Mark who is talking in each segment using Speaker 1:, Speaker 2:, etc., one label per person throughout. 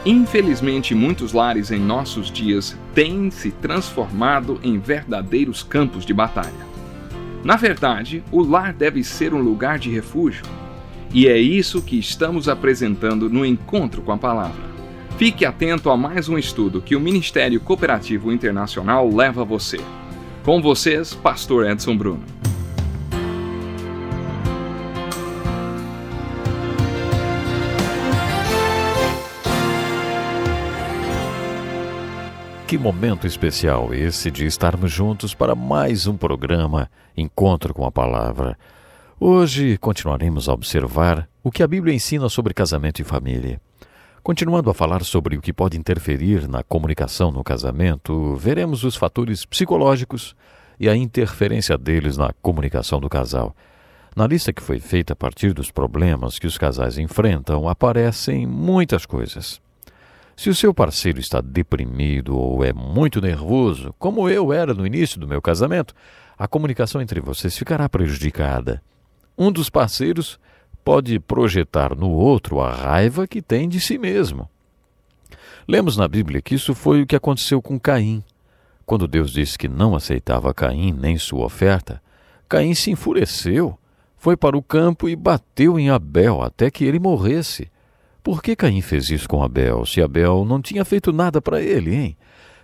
Speaker 1: Infelizmente, muitos lares em nossos dias têm se transformado em verdadeiros campos de batalha. Na verdade, o lar deve ser um lugar de refúgio. E é isso que estamos apresentando no Encontro com a Palavra. Fique atento a mais um estudo que o Ministério Cooperativo Internacional leva a você. Com vocês, Pastor Edson Bruno.
Speaker 2: Que momento especial esse de estarmos juntos para mais um programa Encontro com a Palavra. Hoje continuaremos a observar o que a Bíblia ensina sobre casamento e família. Continuando a falar sobre o que pode interferir na comunicação no casamento, veremos os fatores psicológicos e a interferência deles na comunicação do casal. Na lista que foi feita a partir dos problemas que os casais enfrentam, aparecem muitas coisas. Se o seu parceiro está deprimido ou é muito nervoso, como eu era no início do meu casamento, a comunicação entre vocês ficará prejudicada. Um dos parceiros pode projetar no outro a raiva que tem de si mesmo. Lemos na Bíblia que isso foi o que aconteceu com Caim. Quando Deus disse que não aceitava Caim nem sua oferta, Caim se enfureceu, foi para o campo e bateu em Abel até que ele morresse. Por que Caim fez isso com Abel, se Abel não tinha feito nada para ele, hein?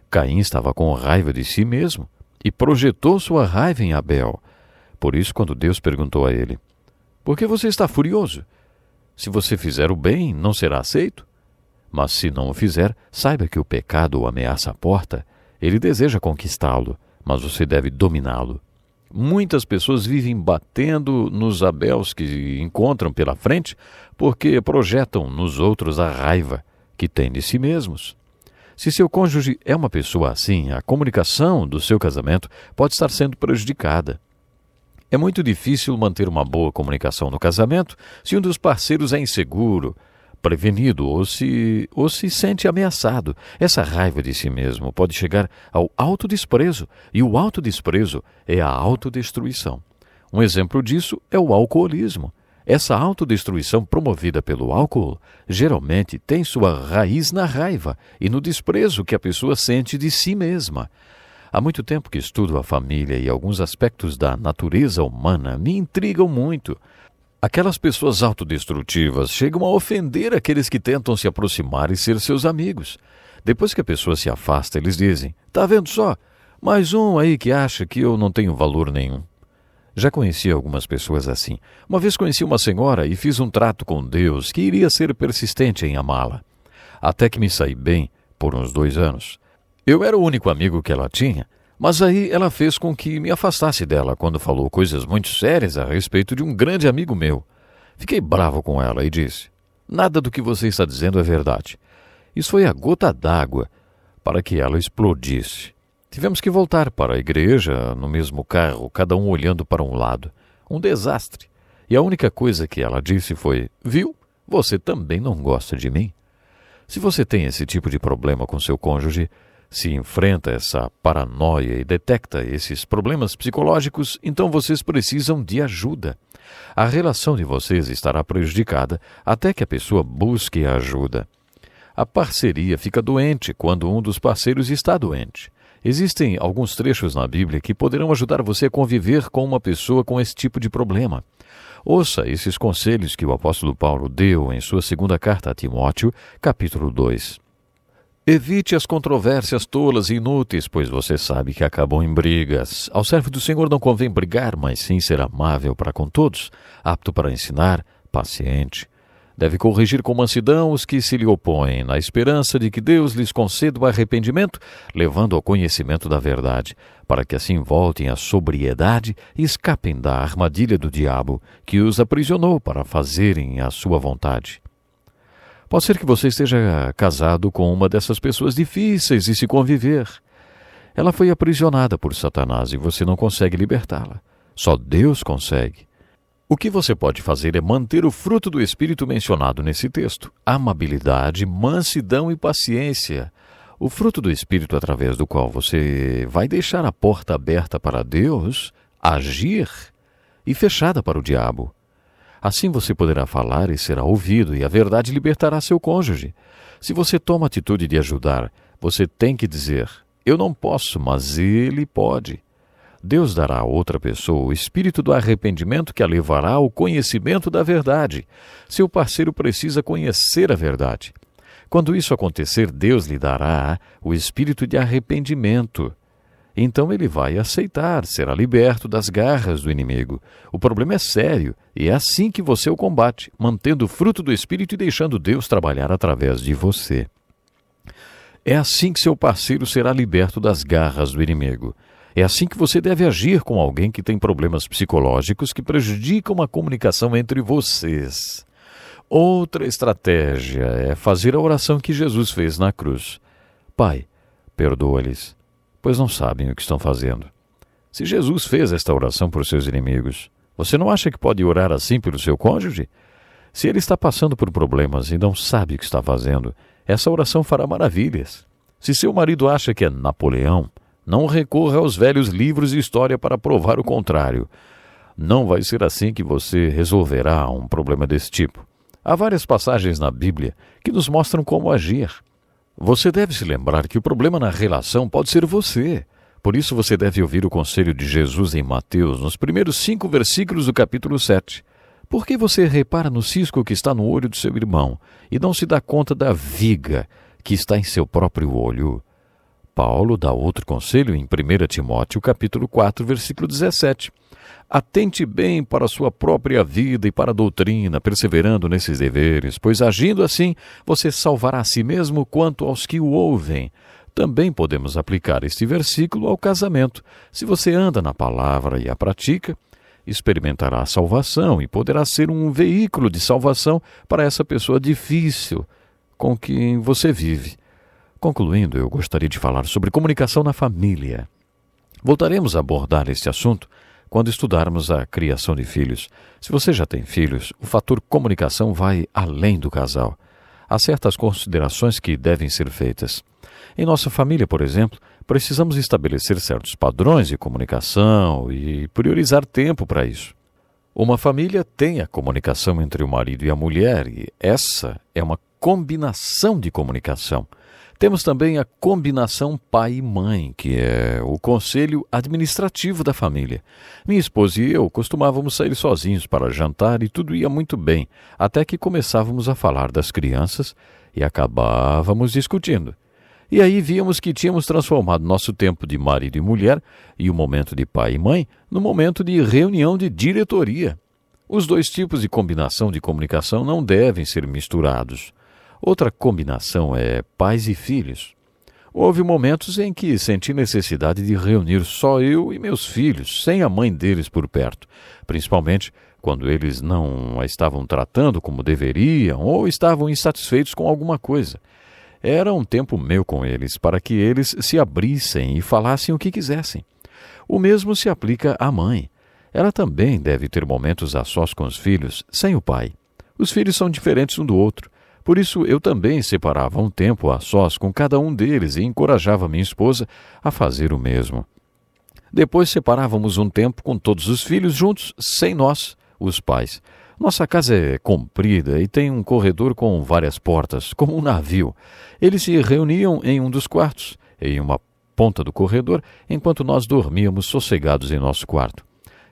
Speaker 2: Caim estava com raiva de si mesmo e projetou sua raiva em Abel. Por isso, quando Deus perguntou a ele: "Por que você está furioso? Se você fizer o bem, não será aceito? Mas se não o fizer, saiba que o pecado o ameaça à porta. Ele deseja conquistá-lo, mas você deve dominá-lo." Muitas pessoas vivem batendo nos Abels que encontram pela frente porque projetam nos outros a raiva que têm de si mesmos. Se seu cônjuge é uma pessoa assim, a comunicação do seu casamento pode estar sendo prejudicada. É muito difícil manter uma boa comunicação no casamento se um dos parceiros é inseguro, prevenido ou se sente ameaçado. Essa raiva de si mesmo pode chegar ao autodesprezo, e o autodesprezo é a autodestruição. Um exemplo disso é o alcoolismo. Essa autodestruição promovida pelo álcool geralmente tem sua raiz na raiva e no desprezo que a pessoa sente de si mesma. Há muito tempo que estudo a família e alguns aspectos da natureza humana me intrigam muito. Aquelas pessoas autodestrutivas chegam a ofender aqueles que tentam se aproximar e ser seus amigos. Depois que a pessoa se afasta, eles dizem: "Tá vendo só? Mais um aí que acha que eu não tenho valor nenhum." Já conheci algumas pessoas assim. Uma vez conheci uma senhora e fiz um trato com Deus que iria ser persistente em amá-la. Até que me saí bem por uns 2 anos. Eu era o único amigo que ela tinha, mas aí ela fez com que me afastasse dela quando falou coisas muito sérias a respeito de um grande amigo meu. Fiquei bravo com ela e disse: "Nada do que você está dizendo é verdade." Isso foi a gota d'água para que ela explodisse. Tivemos que voltar para a igreja no mesmo carro, cada um olhando para um lado. Um desastre. E a única coisa que ela disse foi: "Viu? Você também não gosta de mim." Se você tem esse tipo de problema com seu cônjuge, se enfrenta essa paranoia e detecta esses problemas psicológicos, então vocês precisam de ajuda. A relação de vocês estará prejudicada até que a pessoa busque ajuda. A parceria fica doente quando um dos parceiros está doente. Existem alguns trechos na Bíblia que poderão ajudar você a conviver com uma pessoa com esse tipo de problema. Ouça esses conselhos que o apóstolo Paulo deu em sua segunda carta a Timóteo, capítulo 2. Evite as controvérsias tolas e inúteis, pois você sabe que acabam em brigas. Ao servo do Senhor não convém brigar, mas sim ser amável para com todos, apto para ensinar, paciente. Deve corrigir com mansidão os que se lhe opõem, na esperança de que Deus lhes conceda o arrependimento, levando ao conhecimento da verdade, para que assim voltem à sobriedade e escapem da armadilha do diabo, que os aprisionou para fazerem a sua vontade. Pode ser que você esteja casado com uma dessas pessoas difíceis de se conviver. Ela foi aprisionada por Satanás e você não consegue libertá-la. Só Deus consegue. O que você pode fazer é manter o fruto do Espírito mencionado nesse texto: amabilidade, mansidão e paciência. O fruto do Espírito através do qual você vai deixar a porta aberta para Deus agir e fechada para o diabo. Assim você poderá falar e será ouvido, e a verdade libertará seu cônjuge. Se você toma a atitude de ajudar, você tem que dizer: eu não posso, mas ele pode. Deus dará a outra pessoa o espírito do arrependimento que a levará ao conhecimento da verdade. Seu parceiro precisa conhecer a verdade. Quando isso acontecer, Deus lhe dará o espírito de arrependimento. Então ele vai aceitar, será liberto das garras do inimigo. O problema é sério e é assim que você o combate, mantendo o fruto do espírito e deixando Deus trabalhar através de você. É assim que seu parceiro será liberto das garras do inimigo. É assim que você deve agir com alguém que tem problemas psicológicos que prejudicam a comunicação entre vocês. Outra estratégia é fazer a oração que Jesus fez na cruz. Pai, perdoa-lhes, pois não sabem o que estão fazendo. Se Jesus fez esta oração por seus inimigos, você não acha que pode orar assim pelo seu cônjuge? Se ele está passando por problemas e não sabe o que está fazendo, essa oração fará maravilhas. Se seu marido acha que é Napoleão, não recorra aos velhos livros de história para provar o contrário. Não vai ser assim que você resolverá um problema desse tipo. Há várias passagens na Bíblia que nos mostram como agir. Você deve se lembrar que o problema na relação pode ser você. Por isso você deve ouvir o conselho de Jesus em Mateus, nos primeiros 5 versículos do capítulo 7. Por que você repara no cisco que está no olho do seu irmão e não se dá conta da viga que está em seu próprio olho? Paulo dá outro conselho em 1 Timóteo, capítulo 4, versículo 17. Atente bem para a sua própria vida e para a doutrina, perseverando nesses deveres, pois agindo assim, você salvará a si mesmo quanto aos que o ouvem. Também podemos aplicar este versículo ao casamento. Se você anda na palavra e a pratica, experimentará a salvação e poderá ser um veículo de salvação para essa pessoa difícil com quem você vive. Concluindo, eu gostaria de falar sobre comunicação na família. Voltaremos a abordar este assunto quando estudarmos a criação de filhos. Se você já tem filhos, o fator comunicação vai além do casal. Há certas considerações que devem ser feitas. Em nossa família, por exemplo, precisamos estabelecer certos padrões de comunicação e priorizar tempo para isso. Uma família tem a comunicação entre o marido e a mulher, e essa é uma combinação de comunicação. Temos também a combinação pai e mãe, que é o conselho administrativo da família. Minha esposa e eu costumávamos sair sozinhos para jantar e tudo ia muito bem, até que começávamos a falar das crianças e acabávamos discutindo. E aí víamos que tínhamos transformado nosso tempo de marido e mulher e o momento de pai e mãe no momento de reunião de diretoria. Os dois tipos de combinação de comunicação não devem ser misturados. Outra combinação é pais e filhos. Houve momentos em que senti necessidade de reunir só eu e meus filhos, sem a mãe deles por perto, principalmente quando eles não a estavam tratando como deveriam ou estavam insatisfeitos com alguma coisa. Era um tempo meu com eles, para que eles se abrissem e falassem o que quisessem. O mesmo se aplica à mãe. Ela também deve ter momentos a sós com os filhos, sem o pai. Os filhos são diferentes um do outro. Por isso, eu também separava um tempo a sós com cada um deles e encorajava minha esposa a fazer o mesmo. Depois separávamos um tempo com todos os filhos juntos, sem nós, os pais. Nossa casa é comprida e tem um corredor com várias portas, como um navio. Eles se reuniam em um dos quartos, em uma ponta do corredor, enquanto nós dormíamos sossegados em nosso quarto.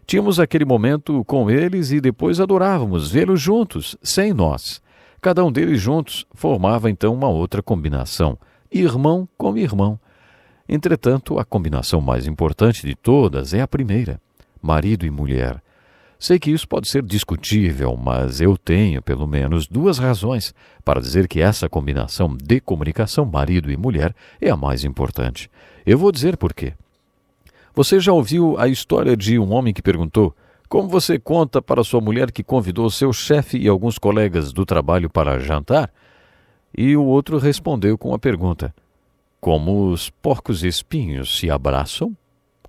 Speaker 2: Tínhamos aquele momento com eles e depois adorávamos vê-los juntos, sem nós. Cada um deles juntos formava então uma outra combinação, irmão com irmão. Entretanto, a combinação mais importante de todas é a primeira, marido e mulher. Sei que isso pode ser discutível, mas eu tenho pelo menos 2 razões para dizer que essa combinação de comunicação marido e mulher é a mais importante. Eu vou dizer por quê. Você já ouviu a história de um homem que perguntou: como você conta para sua mulher que convidou seu chefe e alguns colegas do trabalho para jantar? E o outro respondeu com a pergunta: como os porcos espinhos se abraçam?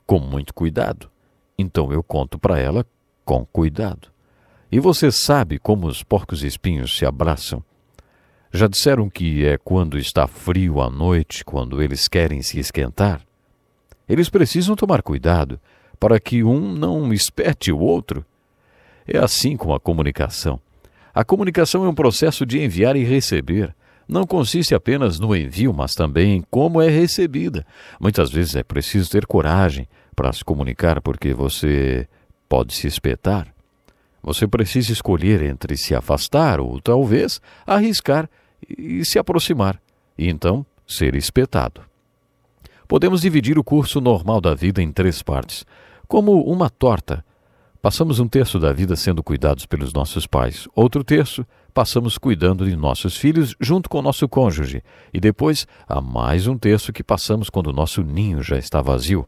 Speaker 2: Com muito cuidado. Então eu conto para ela com cuidado. E você sabe como os porcos espinhos se abraçam? Já disseram que é quando está frio à noite, quando eles querem se esquentar? Eles precisam tomar cuidado para que um não espete o outro. É assim com a comunicação. A comunicação é um processo de enviar e receber. Não consiste apenas no envio, mas também em como é recebida. Muitas vezes é preciso ter coragem para se comunicar, porque você pode se espetar. Você precisa escolher entre se afastar ou talvez arriscar e se aproximar, e então ser espetado. Podemos dividir o curso normal da vida em 3 partes. Como uma torta, passamos 1/3 da vida sendo cuidados pelos nossos pais. Outro terço, passamos cuidando de nossos filhos junto com o nosso cônjuge. E depois, há mais 1/3 que passamos quando o nosso ninho já está vazio.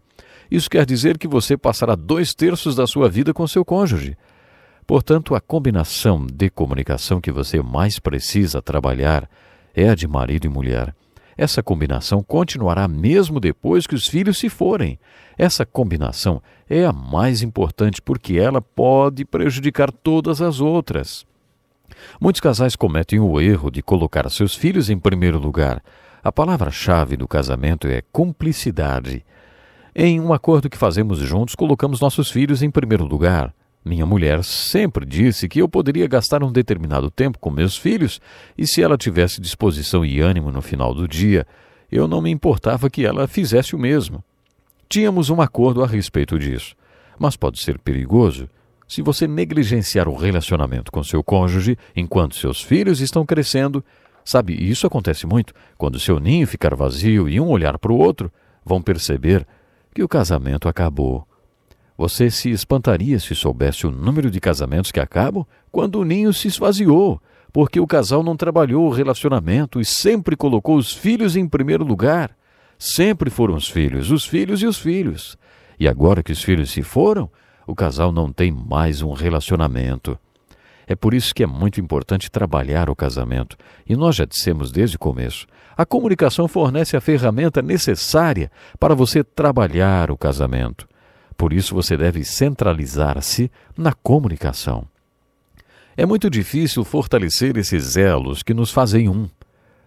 Speaker 2: Isso quer dizer que você passará 2/3 da sua vida com seu cônjuge. Portanto, a combinação de comunicação que você mais precisa trabalhar é a de marido e mulher. Essa combinação continuará mesmo depois que os filhos se forem. Essa combinação é a mais importante porque ela pode prejudicar todas as outras. Muitos casais cometem o erro de colocar seus filhos em primeiro lugar. A palavra-chave do casamento é cumplicidade. Em um acordo que fazemos juntos, colocamos nossos filhos em primeiro lugar. Minha mulher sempre disse que eu poderia gastar um determinado tempo com meus filhos e se ela tivesse disposição e ânimo no final do dia, eu não me importava que ela fizesse o mesmo. Tínhamos um acordo a respeito disso, mas pode ser perigoso se você negligenciar o relacionamento com seu cônjuge enquanto seus filhos estão crescendo. Sabe, isso acontece muito. Quando seu ninho ficar vazio e um olhar para o outro, vão perceber que o casamento acabou. Você se espantaria se soubesse o número de casamentos que acabam quando o ninho se esvaziou, porque o casal não trabalhou o relacionamento e sempre colocou os filhos em primeiro lugar. Sempre foram os filhos e os filhos. E agora que os filhos se foram, o casal não tem mais um relacionamento. É por isso que é muito importante trabalhar o casamento. E nós já dissemos desde o começo, a comunicação fornece a ferramenta necessária para você trabalhar o casamento. Por isso você deve centralizar-se na comunicação. É muito difícil fortalecer esses elos que nos fazem um.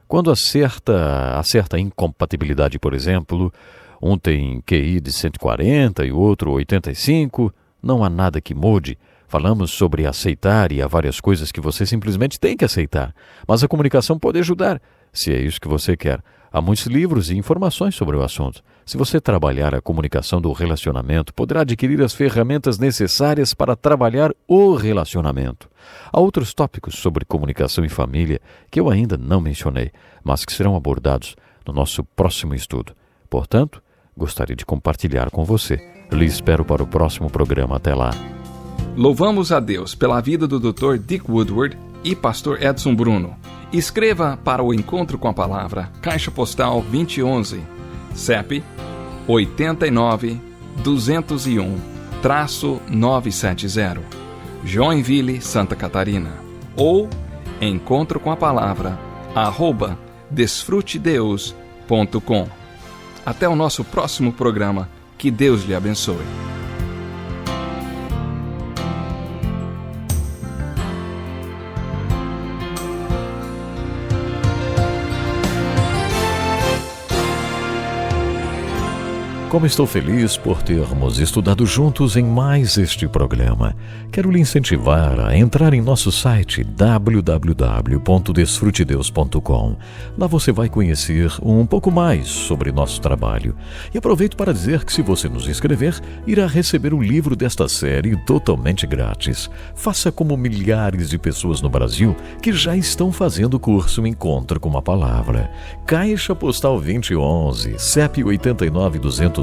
Speaker 2: Quando há certa incompatibilidade, por exemplo, um tem QI de 140 e o outro 85, não há nada que mude. Falamos sobre aceitar e há várias coisas que você simplesmente tem que aceitar. Mas a comunicação pode ajudar, se é isso que você quer. Há muitos livros e informações sobre o assunto. Se você trabalhar a comunicação do relacionamento, poderá adquirir as ferramentas necessárias para trabalhar o relacionamento. Há outros tópicos sobre comunicação e família que eu ainda não mencionei, mas que serão abordados no nosso próximo estudo. Portanto, gostaria de compartilhar com você. Lhe espero para o próximo programa. Até lá.
Speaker 1: Louvamos a Deus pela vida do Dr. Dick Woodward e Pastor Edson Bruno. Escreva para o Encontro com a Palavra, Caixa Postal 2011, CEP 89-201-970, Joinville, Santa Catarina. Ou Encontro com a Palavra, @desfrutedeus.com. Até o nosso próximo programa. Que Deus lhe abençoe.
Speaker 2: Como estou feliz por termos estudado juntos em mais este programa. Quero lhe incentivar a entrar em nosso site www.desfrutedeus.com. Lá você vai conhecer um pouco mais sobre nosso trabalho. E aproveito para dizer que se você nos inscrever, irá receber um livro desta série totalmente grátis. Faça como milhares de pessoas no Brasil que já estão fazendo o curso Encontro com a Palavra. Caixa Postal 2011, CEP 89-201-970,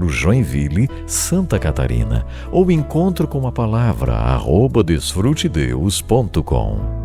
Speaker 2: Joinville, Santa Catarina. Ou Encontro com a Palavra, @desfrutedeus.com.